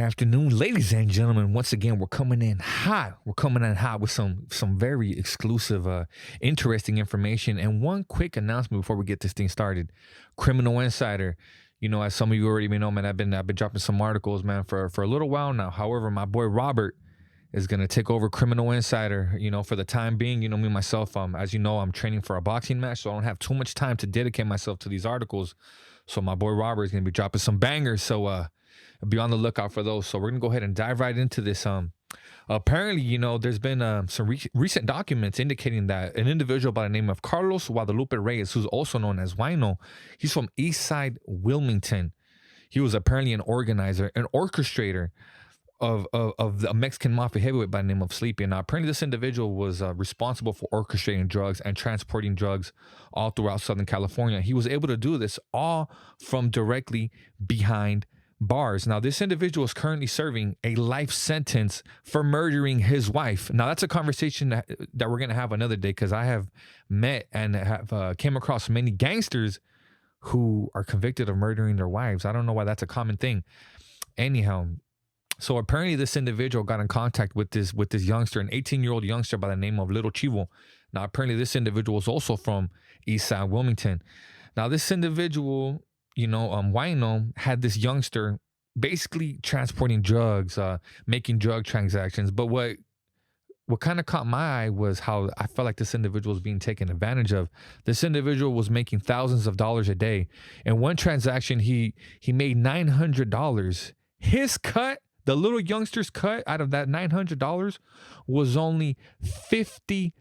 afternoon, ladies and gentlemen. Once again, we're coming in hot. We're coming in hot with some very exclusive, interesting information. And one quick announcement before we get this thing started. Criminal Insider. You know, as some of you already may know, man, I've been dropping some articles, man, for a little while now. However, my boy Robert is gonna take over Criminal Insider, you know, for the time being. You know, me myself, as you know, I'm training for a boxing match, so I don't have too much time to dedicate myself to these articles. So my boy Robert is gonna be dropping some bangers. So be on the lookout for those. So we're gonna go ahead and dive right into this. Apparently, you know, there's been some recent documents indicating that an individual by the name of Carlos Rees, who's also known as Wino, he's from Eastside Wilmington. He was apparently an organizer, an orchestrator of the Mexican mafia heavyweight by the name of Sleepy. Now, apparently, this individual was responsible for orchestrating drugs and transporting drugs all throughout Southern California. He was able to do this all from directly behind bars. Now, this individual is currently serving a life sentence for murdering his wife. Now, that's a conversation that we're going to have another day, because I have met and have came across many gangsters who are convicted of murdering their wives. I don't know why that's a common thing. Anyhow, so apparently this individual got in contact with this youngster, an 18-year-old youngster by the name of Little Chivo. Now, apparently this individual is also from Eastside Wilmington. Now, this individual, you know, Wino had this youngster basically transporting drugs, making drug transactions. But what kind of caught my eye was how I felt like this individual was being taken advantage of. This individual was making thousands of dollars a day. In one transaction, he made $900. His cut, the little youngster's cut out of that $900 was only $50.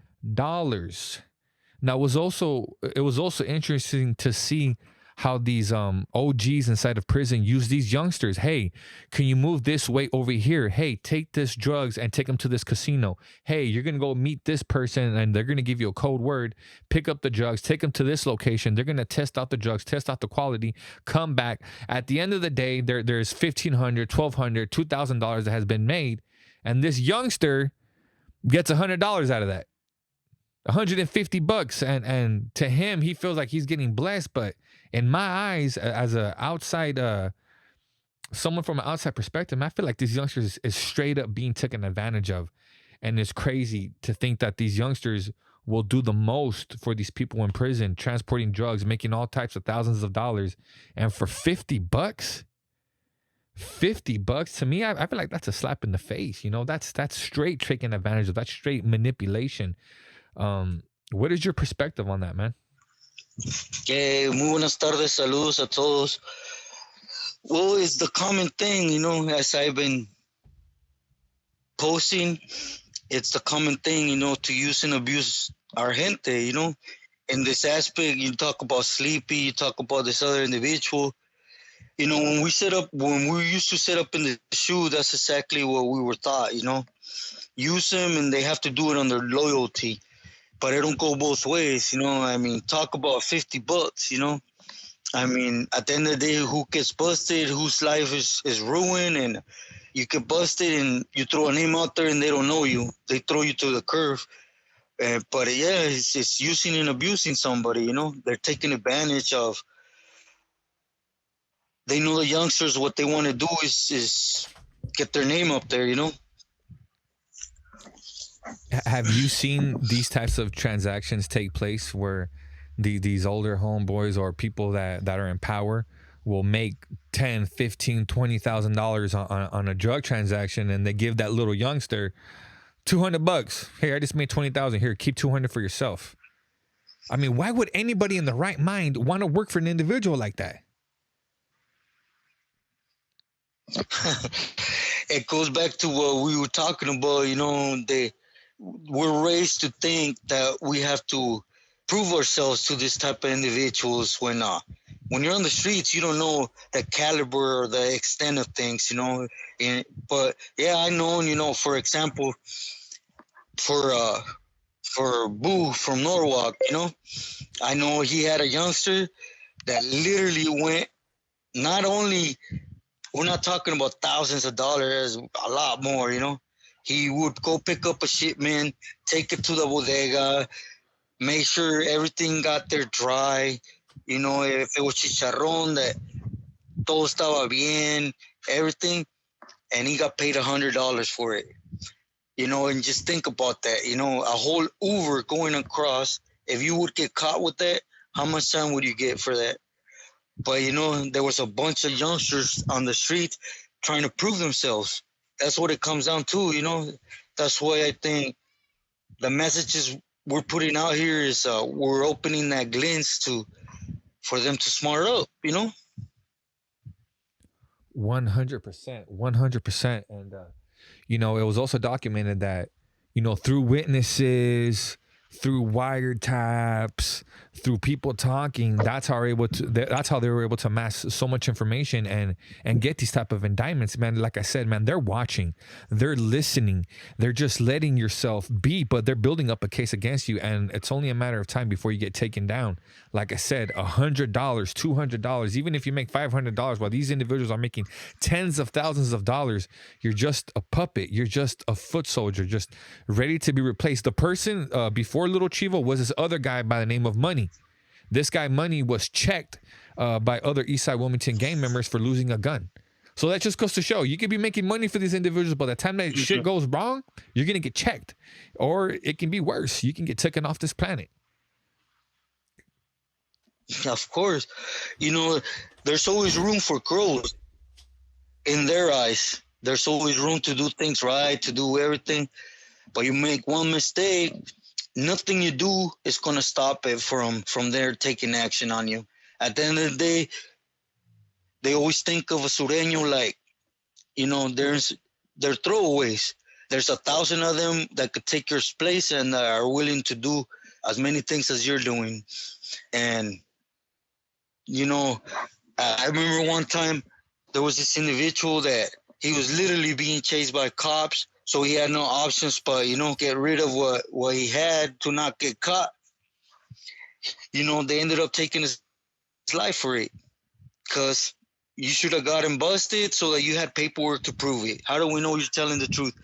Now, it was also interesting to see how these OGs inside of prison use these youngsters. Hey, can you move this weight over here? Hey, take this drugs and take them to this casino. Hey, you're going to go meet this person and they're going to give you a code word. Pick up the drugs, take them to this location. They're going to test out the drugs, test out the quality, come back. At the end of the day, there's $1,500, $1,200, $2,000 that has been made. And this youngster gets $100 out of that. $150. And to him, he feels like he's getting blessed, but in my eyes, as a outside, someone from an outside perspective, I feel like these youngsters is straight up being taken advantage of. And it's crazy to think that these youngsters will do the most for these people in prison, transporting drugs, making all types of thousands of dollars. And for $50, $50 to me, I feel like that's a slap in the face. You know, that's straight taking advantage of, that's straight manipulation. What is your perspective on that, man? Muy buenas tardes, saludos a todos. Well, it's the common thing, you know, as I've been posting, it's the common thing, you know, to use and abuse our gente, you know. In this aspect, you talk about Sleepy, you talk about this other individual. You know, when we used to set up in the shoe, that's exactly what we were taught, you know. Use them and they have to do it under loyalty. But it don't go both ways, you know. I mean, talk about $50, you know. I mean, at the end of the day, who gets busted, whose life is ruined, and you get busted and you throw a name out there and they don't know you. They throw you to the curve. But yeah, it's using and abusing somebody, you know. They're taking advantage of. They know the youngsters, what they want to do is get their name up there, you know. Have you seen these types of transactions take place where these older homeboys or people that are in power will make $10, $15, $20,000 on a drug transaction, and they give that little youngster $200? Hey, I just made $20,000. Here, keep $200 for yourself. I mean, why would anybody in the right mind want to work for an individual like that? It goes back to what we were talking about, you know. We're raised to think that we have to prove ourselves to this type of individuals. When you're on the streets, you don't know the caliber or the extent of things, you know. But yeah, I know, you know, for example, for Boo from Norwalk, you know, I know he had a youngster that literally went, not only, we're not talking about thousands of dollars, a lot more, you know. He would go pick up a shipment, take it to the bodega, make sure everything got there dry. You know, if it was chicharrón, that todo estaba bien, everything. and he got paid $100 for it. And just think about that. A whole Uber going across. If you would get caught with that, how much time would you get for that? But there was a bunch of youngsters on the street trying to prove themselves. That's what it comes down to. That's why I think the messages we're putting out here is we're opening that glimpse for them to smart up. 100%, 100%. And it was also documented that through witnesses, through wiretaps, through people talking, that's how they were able to amass so much information and get these type of indictments, man. Like I said, man, they're watching, they're listening, they're just letting yourself be, but they're building up a case against you, and it's only a matter of time before you get taken down. Like I said, $100, $200, even if you make $500, while these individuals are making tens of thousands of dollars, you're just a puppet, you're just a foot soldier, just ready to be replaced. The person before Little Chivo was this other guy by the name of Money. This guy Money was checked by other Eastside Wilmington gang members for losing a gun. So that just goes to show you could be making money for these individuals, but the time that shit goes wrong, you're gonna get checked, or it can be worse. You can get taken off this planet. Of course, there's always room for growth in their eyes. There's always room to do things right, to do everything. But you make one mistake, nothing you do is going to stop it from there taking action on you. At the end of the day, they always think of a Sureño like, they're throwaways. There's 1,000 of them that could take your place and are willing to do as many things as you're doing. And, I remember one time there was this individual that he was literally being chased by cops. So he had no options but, get rid of what he had to not get caught. They ended up taking his life for it, because you should have gotten busted so that you had paperwork to prove it. How do we know you're telling the truth?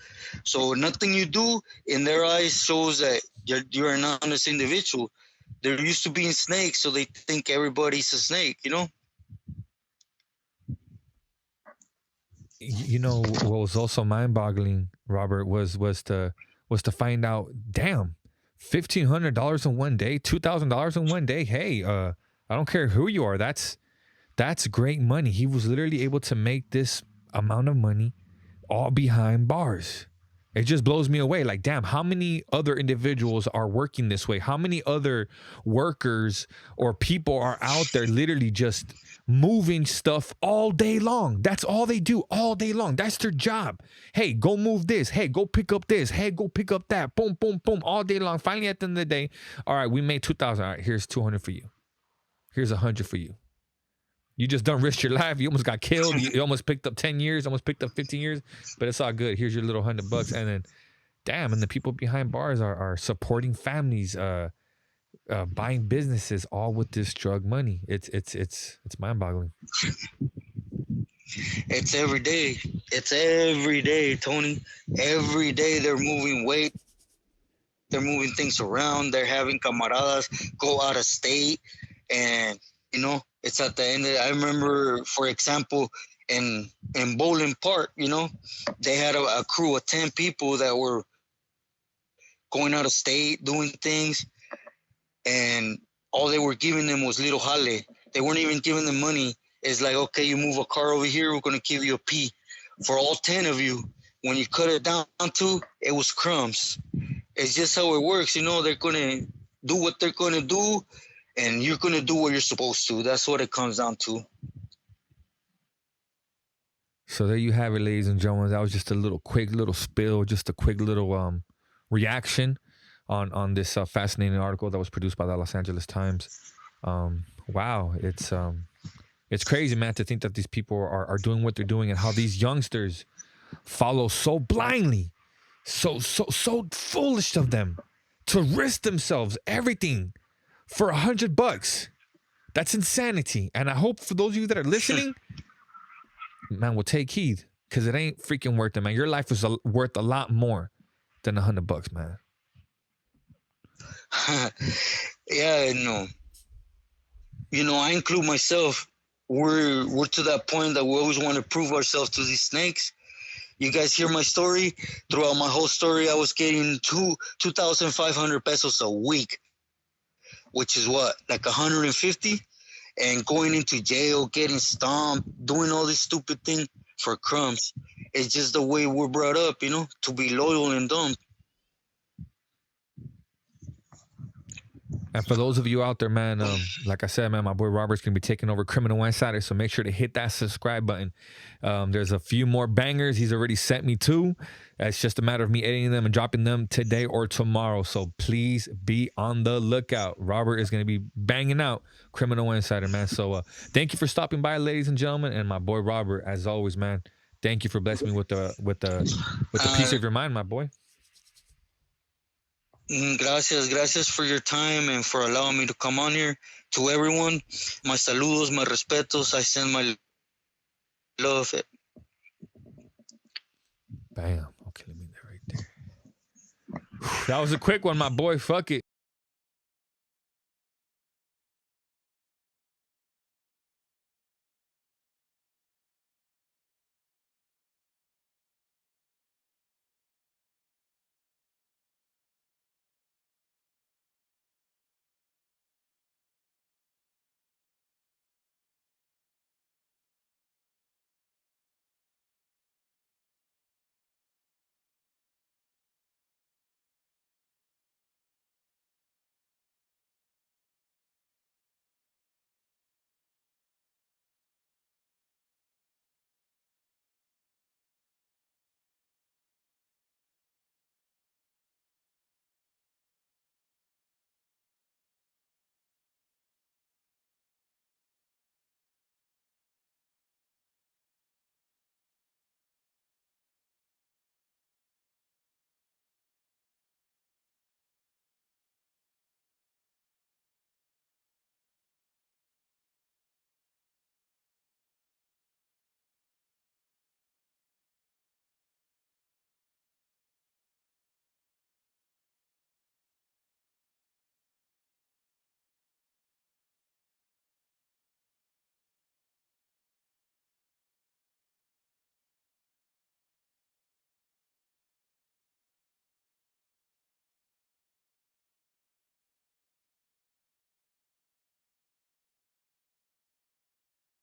So nothing you do in their eyes shows that you're an honest individual. They're used to being snakes, so they think everybody's a snake, What was also mind-boggling, Robert, was to find out, damn, $1,500 in one day, $2,000 in one day. Hey, I don't care who you are. That's great money. He was literally able to make this amount of money all behind bars. It just blows me away. Like, damn, how many other individuals are working this way? How many other workers or people are out there literally just moving stuff all day long? That's all they do all day long. That's their job. Hey, go move this. Hey, go pick up this. Hey, go pick up that. Boom, boom, boom, all day long. Finally, at the end of the day, all right, we made 2,000. All right, here's 200 for you. Here's 100 for you. You just done risked your life. You almost got killed. You almost picked up 10 years, almost picked up 15 years, but it's all good. Here's your little $100. And then, damn, and the people behind bars are supporting families, buying businesses, all with this drug money. It's mind-boggling. It's every day. It's every day, Tony. Every day they're moving weight. They're moving things around. They're having camaradas go out of state. And, it's at the end. I remember, for example, in Bowling Park, they had a crew of 10 people that were going out of state, doing things. And all they were giving them was little jale. They weren't even giving them money. It's like, okay, you move a car over here, we're going to give you a P. For all 10 of you, when you cut it down to, it was crumbs. It's just how it works. They're going to do what they're going to do, and you're going to do what you're supposed to. That's what it comes down to. So there you have it, ladies and gentlemen. That was just a quick little spill, just a quick little reaction on this fascinating article that was produced by the Los Angeles Times. Wow, it's crazy, man, to think that these people are doing what they're doing, and how these youngsters follow so blindly, so foolish of them to risk themselves, everything, for $100. That's insanity. And I hope for those of you that are listening, man, will take heed, because it ain't freaking worth it, man. Your life is worth a lot more than $100, man. Yeah, no. I include myself. We're to that point that we always want to prove ourselves to these snakes, You guys hear my story. Throughout my whole story, I was getting 2,500 pesos a week, which is what, like 150, and going into jail, getting stomped, doing all this stupid thing for crumbs. It's just the way we're brought up, to be loyal and dumb. And for those of you out there, man, like I said, man, my boy Robert's going to be taking over Criminal Insider. So make sure to hit that subscribe button. There's a few more bangers he's already sent me to. It's just a matter of me editing them and dropping them today or tomorrow. So please be on the lookout. Robert is going to be banging out Criminal Insider, man. So thank you for stopping by, ladies and gentlemen. And my boy Robert, as always, man, thank you for blessing me with the piece of your mind, my boy. Gracias for your time and for allowing me to come on here. To everyone, my saludos, my respetos. I send my love. Bam. Okay, let me get that right there. That was a quick one, my boy. Fuck it.